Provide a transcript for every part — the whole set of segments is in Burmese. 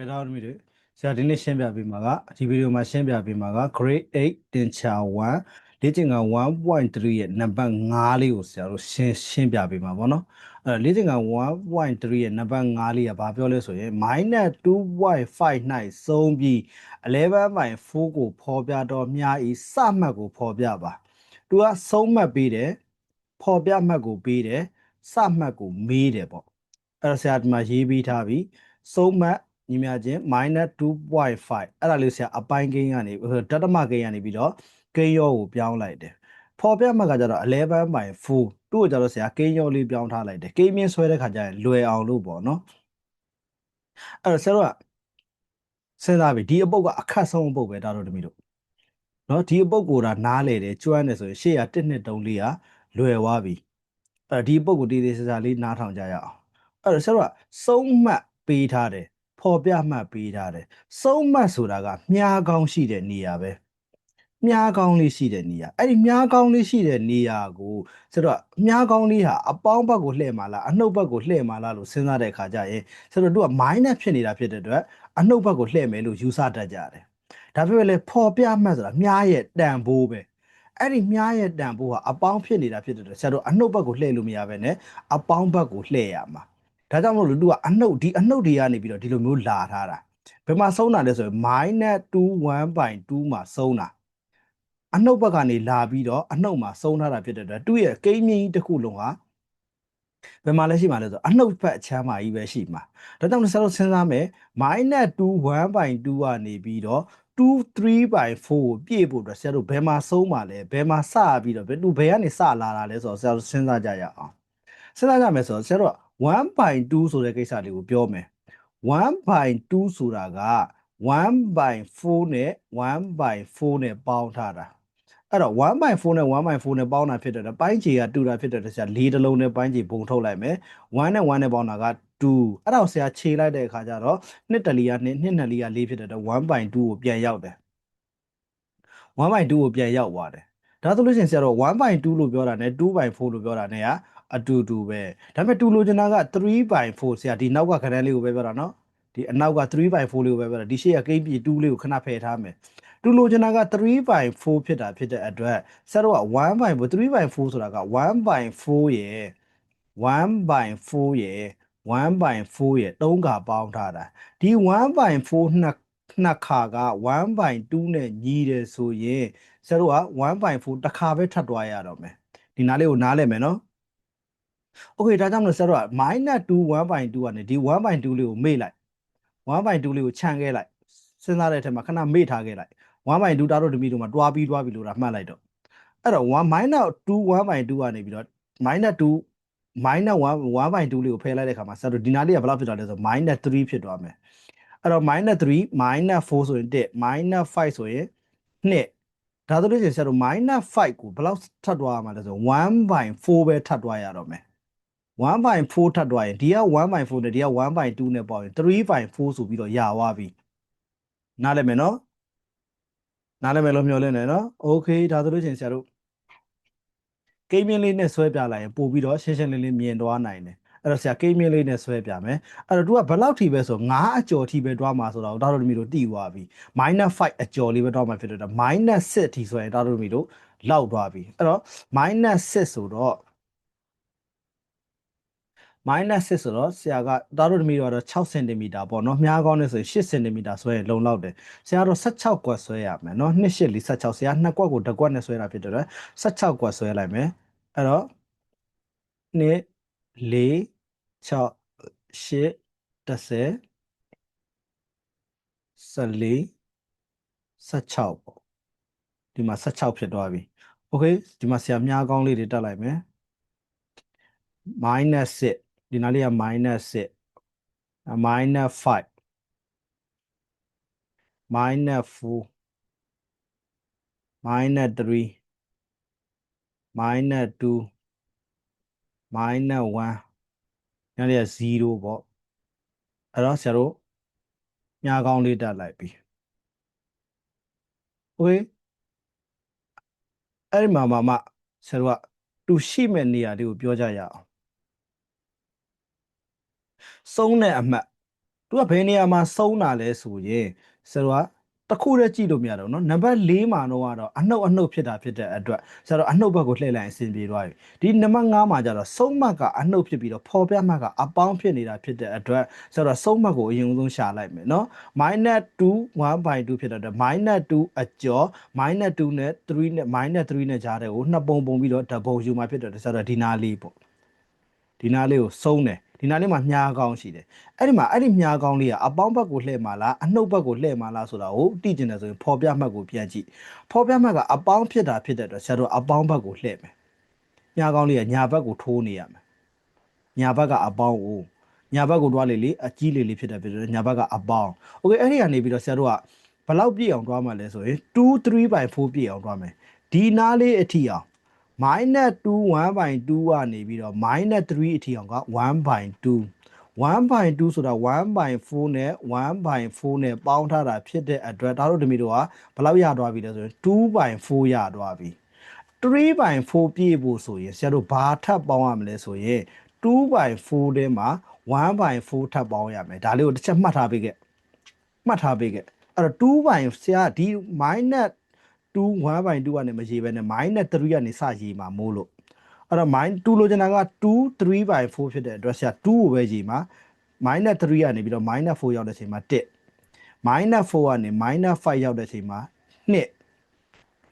ကဲတော့မိတယ်ဆရာဒီနေ့ရှင်းပြပေးမှာကဒီဗီဒီယိုမှာရှင်းပြပေးမှာက grade 8တင်ချာ1လေ့ကျင့်ခန်း1.3ရဲ့နံပါတ်5လေးကိုဆရာတို့ရှင်းပြပေးမှာပေါ့နော်လေ့ကျင့်ခန်း1.3ရဲ့နံပါတ်5လေးကဘာပြောလဲဆိုရင် -2.5 ၌ဆုံးပြီး11.4ကိုဖော်ပြတော့မြားဤစမှတ်ကိုဖော်ပြပါသူကဆုံးမှတ်ပေးတယ်ဖော်ပြမှတ်ကိုပေးတယ်စမှတ်ကိုမေးတယ်ပေါ့အဲ့တော့ဆရာဒီမှာရေးပေးထားပြီဆုံးမှတ်ညီမချင်း -2.5 အဲ့ဒါလေးဆရာအပိုင်းကိန်းကနေဒသမကိန်းကနေပြီးတော့ကိန်းရောကိုပြောင်းလိုက်တယ်ဖော်ပြမှတ်ကကြတော့11.4သူ့ကိုကြတော့ဆရာကိန်းရောလေးပြောင်းထားလိုက်တယ်ကိန်းမြင့်ဆွဲတဲ့ခါကျရင်လွယ်အောင်လို့ပေါ့နော်အဲ့တော့ဆရာတို့ကစဉ်းစားပြီဒီအပုတ်ကအခက်ဆုံးအပုတ်ပဲဒါတော့တမီးတို့နော်ဒီအပုတ်ကိုဒါနားလေတယ်ကျွမ်းတယ်ဆိုရင်ရှေ့က1 2 3 4ကလွယ်သွားပြီအဲ့ဒီအပုတ်ကိုတည်တည်ဆရာလေးနားထောင်ကြရအောင်အဲ့တော့ဆရာတို့ကဆုံးမှတ်ပေးထားတယ်ဖော်ပြမှတ်ပေးထားတယ်ဆုံးမှတ်ဆိုတာကမြားကောင်းရှိတဲ့နေရာပဲမြားကောင်းလေးရှိတဲ့နေရာအဲ့ဒီမြားကောင်းလေးရှိတဲ့နေရာကိုဆိုတော့မြားကောင်းလေးဟာအပေါင်းဘက်ကိုလှည့်มาလားအနှုတ်ဘက်ကိုလှည့်มาလားလို့စဉ်းစားတဲ့အခါကျရင်ဆိုတော့သူက minus ဖြစ်နေတာဖြစ်တဲ့အတွက်အနှုတ်ဘက်ကိုလှည့်မယ်လို့ယူဆတတ်ကြတယ်ဒါပေမဲ့လည်းဖော်ပြမှတ်ဆိုတာမြားရဲ့တန်ဖိုးပဲအဲ့ဒီမြားရဲ့တန်ဖိုးဟာအပေါင်းဖြစ်နေတာဖြစ်တဲ့အတွက်ဆရာတို့အနှုတ်ဘက်ကိုလှည့်လို့မရဘဲနဲ့အပေါင်းဘက်ကိုလှည့်ရမှာဒါကြောင့်မို့လို့သူကအနှုတ်တွေကနေပြီးတော့ဒီလိုမျိုးလာထားတာဘယ်မှာဆုံးတာလဲဆိုရင် -2.1/2 မှာဆုံးတာအနှုတ်ဘက်ကနေလာပြီးတော့အနှုတ်မှာဆုံးထားတာဖြစ်တဲ့အတွက်သူ့ရဲ့ကိန်းမြင့်ကြီးတစ်ခုလုံးဟာဘယ်မှာလဲရှိမှာလဲဆိုအနှုတ်ဘက်အချမ်းမှာကြီးပဲရှိမှာဒါကြောင့်လည်းဆရာတို့စဉ်းစားမယ် -2.1/2 ကနေပြီးတော့2.3/4 ကိုပြည့်ဖို့အတွက်ဆရာတို့ဘယ်မှာဆုံးမှာလဲဘယ်မှာစပြီးတော့သူဘယ်ကနေစလာတာလဲဆိုတော့ဆရာတို့စဉ်းစားကြရအောင်စဉ်းစားကြမယ်ဆိုတော့ဆရာတို့က1/2ဆိုတဲ့ကိစ္စလေးကိုပြောမယ်1/2ဆိုတာက1/4နဲ့1/4နဲ့ပေါင်းထားတာအဲ့တော့1/4နဲ့1/4နဲ့ပေါင်းတာဖြစ်တဲ့ပိုင်းခြေကတူတာဖြစ်တဲ့ဆရာ၄တလုံးနဲ့ပိုင်းခြေပုံထုတ်လိုက်မယ်1နဲ့1နဲ့ပေါင်းတာက2အဲ့တော့ဆရာခြေလိုက်တဲ့အခါကျတော့2တလီက2 2နှစ်လီက4ဖြစ်တဲ့တော့1/2ကိုပြန်ရောက်တယ်1/2ကိုပြန်ရောက်သွားတယ်ဒါဆိုလို့ရှိရင်ဆရာတော့1/2လို့ပြောတာနဲ့2/4လို့ပြောတာနဲ့ကအတူတူပဲဒါပေမဲ့2လိုချင်တာက3/4ဆရာဒီနောက်ကခဏလေးကိုပဲပြောတာနော်ဒီအနောက်က3/4လေးကိုပဲပြောတာဒီရှေ့ကကိန်းပြည်2လေးကိုခဏဖယ်ထားမယ်2လိုချင်တာက3/4ဖြစ်တာဖြစ်တဲ့အတွက်ဆရာတို့က1/4 3/4ဆိုတာက1/4ရယ်1/4ရယ်1/4ရယ်3ခါပေါင်းထားတာဒီ1/4နှစ်ခါက1/2နဲ့ညီတယ်ဆိုရင်ဆရာတို့က1/4တစ်ခါပဲထပ်သွားရတော့မယ်ဒီနားလေးကိုနားလည်မယ်နော်โอเคဒါကြောင့်မလို့ဆရာတို့က -2 1/2ကနေဒီ1/2လေးကိုမေ့လိုက်1/2လေးကိုခြံခဲ့လိုက်စဉ်းစားတဲ့အထက်မှာခဏမေ့ထားခဲ့လိုက်1/2တားတို့တမီတို့မှာတွားပြီးလို့ဒါမှတ်လိုက်တော့အဲ့တော့1 -2 1/2ကနေပြီးတော့ -2 -1 1/2လေးကိုဖယ်လိုက်တဲ့အခါမှာဆရာတို့ဒီနားလေးကဘယ်လောက်ဖြစ်သွားလဲဆိုတော့ -3 ဖြစ်သွားမယ်အဲ့တော့ -3 -4 ဆိုရင်1 -5 ဆိုရင်2ဒါဆိုလို့ရှိရင်ဆရာတို့ -5 ကိုဘယ်လောက်ထပ်သွားရမှာလဲဆို1/4ပဲထပ်သွားရတော့မယ်1/4ထပ်သွားရင်ဒီက1/4နဲ့ဒီက1/2နဲ့ပေါင်းရင်3/4ဆိုပြီးတော့ရသွားပြီနားလည်မယ်နော်နားလည်မယ်လို့မျှော်လင့်နေနော်โอเคဒါဆိုလို့ရှိရင်ဆရာတို့ကိန်းမြင့်လေးနဲ့ဆွဲပြလိုက်ရင်ပို့ပြီးတော့ရှင်းရှင်းလင်းလင်းမြင်သွားနိုင်တယ်အဲ့တော့ဆရာကိန်းမြင့်လေးနဲ့ဆွဲပြမယ်အဲ့တော့ तू ကဘယ်လောက်ထိပဲဆို9အကျော်ထိပဲတွားမှာဆိုတော့ဒါတို့သမီးတို့တိသွားပြီ -5 အကျော်လေးပဲတွားမှာဖြစ်တော့ -6 ထိဆိုရင်ဒါတို့သမီးတို့လောက်သွားပြီအဲ့တော့ -6 ဆိုတော့-6ဆိုတော့ဆရာကဒါတို့သမီးတို့ကတော့6စင်တီမီတာပေါ့နော်မြားကောင်းနေဆိုရင်8စင်တီမီတာဆွဲရင်လုံလောက်တယ်ဆရာကတော့16ကွက်ဆွဲရမယ်နော်2 8 4 16ဆရာ2ကွက်ကို1ကွက်နဲ့ဆွဲတာဖြစ်တယ်16ကွက်ဆွဲလိုက်မယ်အဲ့တော့2 4 6 8 10 14 16ပေါ့ဒီမှာ16ဖြစ်သွားပြီโอเคဒီမှာဆရာမြားကောင်းလေးတွေတက်လိုက်မယ်-6ဒီနားလေးက-6 -5 -4 -3 -2 -1 ညနေက0ပေါ့အဲ့တော့ဆရာတို့ညာကောင်းလေးတက်လိုက်ပြီโอเคအဲ့ဒီမှာမှဆရာတို့ကတူရှိမဲ့နေရာလေးကိုပြောကြရအောင်ဆုံးတဲ့အမှတ် သူကဘယ်နေရာမှာစုံးတာလဲဆိုရင်ဆရာတို့ကတစ်ခုတည်းကြည့်လို့မရတော့ဘူးเนาะနံပါတ်4မှာတော့အနှုတ်ဖြစ်တဲ့အတွက်ဆရာတို့အနှုတ်ဘက်ကိုလှည့်လိုက်ရင်အဆင်ပြေသွားပြီဒီနံပါတ်5မှာကျတော့စုံးမှတ်ကအနှုတ်ဖြစ်ပြီးတော့ဖော်ပြမှတ်ကအပေါင်းဖြစ်နေတာဖြစ်တဲ့အတွက်ဆရာတို့စုံးမှတ်ကိုအရင်ဆုံးရှာလိုက်မယ်เนาะ -2 1/2 ဖြစ်တဲ့အတွက် -2 အကျော် -2 နဲ့3နဲ့ -3 နဲ့ကြားတဲ့ကိုနှစ်ပုံပုံပြီးတော့ဓာတ်ပုံယူမှာဖြစ်တဲ့အတွက်ဆရာတို့ဒီနားလေးပေါ့ဒီနားလေးကိုစုံးတယ်ဒီနားလေးမှာမြားကောင်းရှိတယ်အဲ့ဒီမှာအဲ့ဒီမြားကောင်းလေးကအပေါင်းဘက်ကိုလှည့်မှာလားအနှုတ်ဘက်ကိုလှည့်မှာလားဆိုတာကိုသိကျင်တယ်ဆိုရင်ဖော်ပြမှတ်ကိုပြန်ကြည့်ဖော်ပြမှတ်ကအပေါင်းဖြစ်တဲ့အတွက်ဆရာတို့အပေါင်းဘက်ကိုလှည့်မယ်မြားကောင်းလေးကညာဘက်ကိုထိုးနေရမယ်ညာဘက်ကအပေါင်းကိုညာဘက်ကိုတွားလေအကြီးလေးဖြစ်တဲ့အတွက်ညာဘက်ကအပေါင်းโอเคအဲ့ဒီကနေပြီးတော့ဆရာတို့ကဘယ်လောက်ပြည့်အောင်တွားမှာလဲဆိုရင်2 3/4ပြည့်အောင်တွားမယ်ဒီနားလေးအထိအောင်-2 1/2ကနေပြီးတော့-3အထိအောင်က1/2 1/2ဆိုတာ1/4နဲ့1/4နဲ့ပေါင်းထားတာဖြစ်တဲ့အတွက်ဒါတို့တမီတို့ကဘယ်လောက်ရသွားပြီလဲဆိုရင်2/4ရသွားပြီ3/4ပြည့်ဖို့ဆိုရင်ဆရာတို့ဘာထပ်ပေါင်းရမလဲဆိုရင်2/4ထဲမှာ1/4ထပ်ပေါင်းရမယ်ဒါလေးကိုတစ်ချက်မှတ်ထားပေးခဲ့အဲ့တော့ဆရာဒီ-2 1/2ကနေမရေးဘဲနဲ့-3ကနေစရေးမှာမို့လို့အဲ့တော့2လိုချင်တာက2 3/4ဖြစ်တဲ့အတွက်ဆရာ2ကိုပဲရေးမှာ-3ကနေပြီးတော့-4ရောက်တဲ့ချိန်မှာ1 -4ကနေ-5ရောက်တဲ့ချိန်မှာ2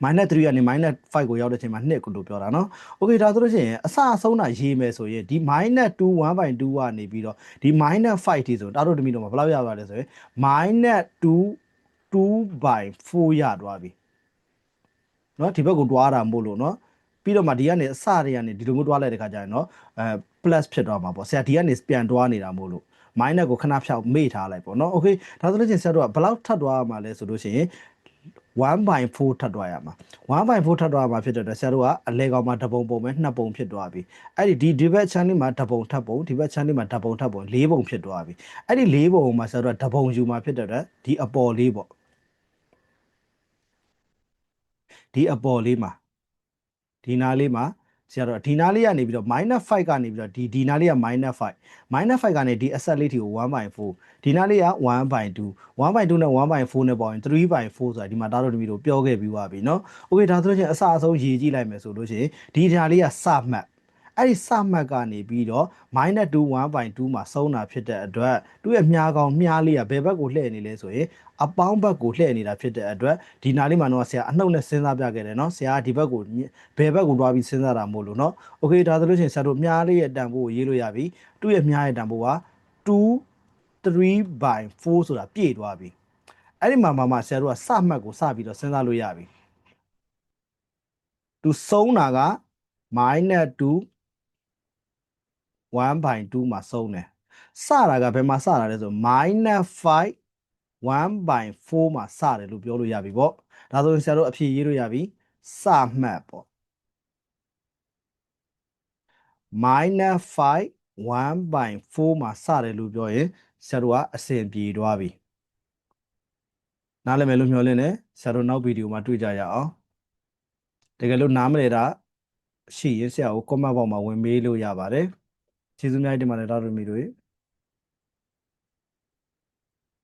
-3ကနေ-5ကိုရောက်တဲ့ချိန်မှာ2ကိုလို့ပြောတာเนาะโอเคဒါဆိုလို့ရှိရင်အစအဆုံးတာရေးမယ်ဆိုရင်ဒီ-2 1/2ကနေပြီးတော့ဒီ-5ထိဆိုတာတို့တမီတော့ဘယ်လောက်ရသွားလဲဆိုရင်-2 2/4ရသွားပြီเนาะဒီဘက်ကိုတွားတာမို့လို့เนาะပြီးတော့မှဒီကနေအစတွေကနေဒီလိုမျိုးတွားလိုက်တဲ့ခါကျရင်เนาะplus ဖြစ်သွားမှာပေါ့ဆရာဒီကနေပြန်တွားနေတာမို့လို့ minus ကိုခဏဖြောက်မေ့ထားလိုက်ပေါ့เนาะโอเคဒါဆိုလို့ချင်းဆရာတို့ကဘယ်လောက်ထပ်တွားရမှာလဲဆိုလို့ရှိရင်1/4ထပ်တွားရမှာ1/4ထပ်တွားရမှာဖြစ်တဲ့အတွက်ဆရာတို့ကအလဲကောင်မှာဓပုံပုံပဲ2ပုံဖြစ်သွားပြီအဲ့ဒီဘက်ချမ်းလေးမှာဓပုံထပ်ပုံဒီဘက်ချမ်းလေးမှာဓပုံထပ်ပုံ4ပုံဖြစ်သွားပြီအဲ့ဒီ4ပုံမှာဆရာတို့ကဓပုံယူမှာဖြစ်တဲ့အတွက်ဒီအပေါ်လေးပေါ့ဒီအပေါ်လေးမှာဒီနားလေးမှာဆရာတို့ဒီနားလေးကနေပြီးတော့-5ကနေပြီးတော့ဒီနားလေးက-5ကနေဒီအဆက်လေးထိကို1/4ဒီနားလေးက1/2 1/2နဲ့1/4နဲ့ပေါင်းရင်3/4ဆိုတာဒီမှာတားလို့တမီတို့ပြောခဲ့ပြီးပါပြီเนาะโอเคဒါဆိုလို့ချင်းအစအဆုံးရေးကြည့်လိုက်မယ်ဆိုလို့ရှိရင်ဒီဓာလေးကစမှတ်အဲ့ဒီစမှတ်ကနေပြီးတော့-2 1/2မှာစုံးတာဖြစ်တဲ့အတွက်သူ့ရဲ့မြားကောင်မြားလေးကဘယ်ဘက်ကိုလှည့်နေလဲဆိုရင်အပေါင်းဘက်ကိုလှည့်နေတာဖြစ်တဲ့အတွက်ဒီနားလေးမှာတော့ဆရာအနှုတ်နဲ့စဉ်းစားပြခဲ့တယ်เนาะဆရာကဒီဘက်ကိုဘယ်ဘက်ကိုတွားပြီးစဉ်းစားတာမို့လို့เนาะโอเคဒါဆိုလို့ရှိရင်ဆရာတို့မြားလေးရဲ့တန်ဖိုးကိုရေးလို့ရပြီသူ့ရဲ့မြားရဲ့တန်ဖိုးက2 3/4ဆိုတာပြည့်သွားပြီအဲ့ဒီမှာဆရာတို့ကစမှတ်ကိုစပြီးတော့စဉ်းစားလို့ရပြီသူစုံးတာက-2 1/2မှာစုံးတယ်စတာကဘယ်မှာစတာလဲဆို-5 1/4မှာစတယ်လို့ပြောလို့ရပြီပေါ့ဒါဆိုရင်ဆရာတို့အဖြေရေးလို့ရပြီစမှတ်ပေါ့-5 1/4မှာစတယ်လို့ပြောရင်ဆရာတို့ကအဆင်ပြေသွားပြီနားလည်မယ်လို့မျှော်လင့်တယ်ဆရာတို့နောက်ဗီဒီယိုမှာတွေ့ကြရအောင်တကယ်လို့နားမလည်တာရှိရင်ဆရာကို comment box မှာဝင်မေးလို့ရပါတယ်ကျေးဇူးများတင်ပါတယ်တော်တော်မီတို့